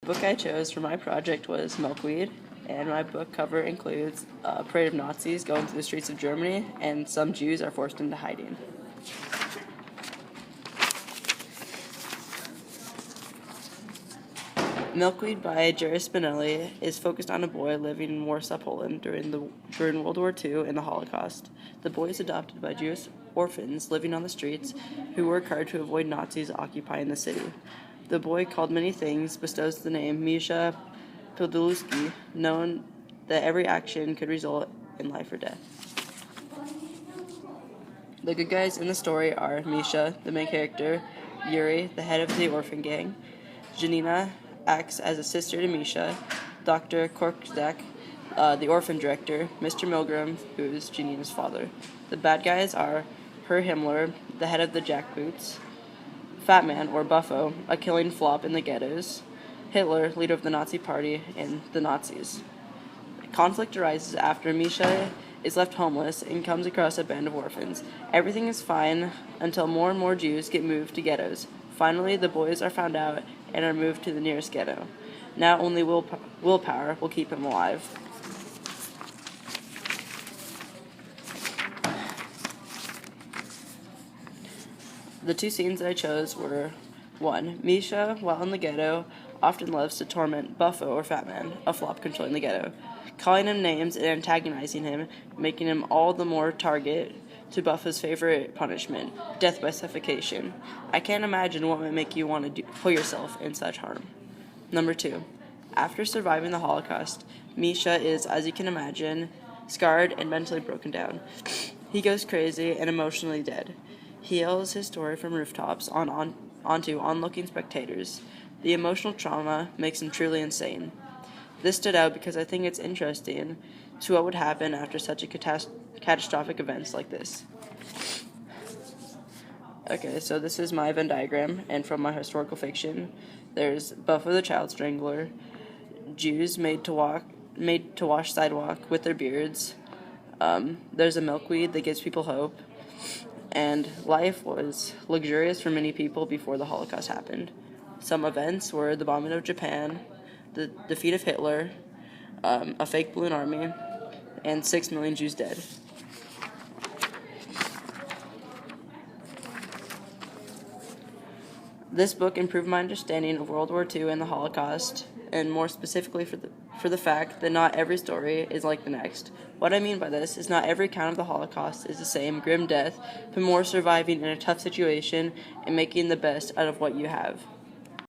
book I chose for my project was Milkweed, and my book cover includes a parade of Nazis going through the streets of Germany, and some Jews are forced into hiding. Milkweed by Jerry Spinelli is focused on a boy living in Warsaw, Poland during World War II and the Holocaust. The boy is adopted by Jewish orphans living on the streets who work hard to avoid Nazis occupying the city. The boy, called many things, bestows the name Misha Podolsky, knowing that every action could result in life or death. The good guys in the story are Misha, the main character, Yuri, the head of the orphan gang, Janina acts as a sister to Misha, Dr. Korczak, the orphan director, Mr. Milgram, who is Janina's father. The bad guys are Herr Himmler, the head of the jackboots, Fat Man, or Buffo, a killing flop in the ghettos, Hitler, leader of the Nazi Party, and the Nazis. Conflict arises after Misha is left homeless and comes across a band of orphans. Everything is fine until more and more Jews get moved to ghettos. Finally, the boys are found out and are moved to the nearest ghetto. Now only willpower will keep him alive. The two scenes that I chose were 1. Misha, while in the ghetto, often loves to torment Buffo or Fat Man, a flop controlling the ghetto, calling him names and antagonizing him, making him all the more target to Buffo's favorite punishment, death by suffocation. I can't imagine what might make you want to put yourself in such harm. Number 2. After surviving the Holocaust, Misha is, as you can imagine, scarred and mentally broken down. He goes crazy and emotionally dead. He yells his story from rooftops onto onlooking spectators. The emotional trauma makes him truly insane. This stood out because I think it's interesting to what would happen after such a catastrophic events like this. Okay, so this is my Venn diagram, and from my historical fiction, there's Buffo the Child Strangler, Jews made to wash sidewalk with their beards. There's a milkweed that gives people hope, and life was luxurious for many people before the Holocaust happened. Some events were the bombing of Japan, the defeat of Hitler, a fake balloon army, and 6 million Jews dead. This book improved my understanding of World War II and the Holocaust, and more specifically for the fact that not every story is like the next. What I mean by this is not every account of the Holocaust is the same grim death, but more surviving in a tough situation and making the best out of what you have.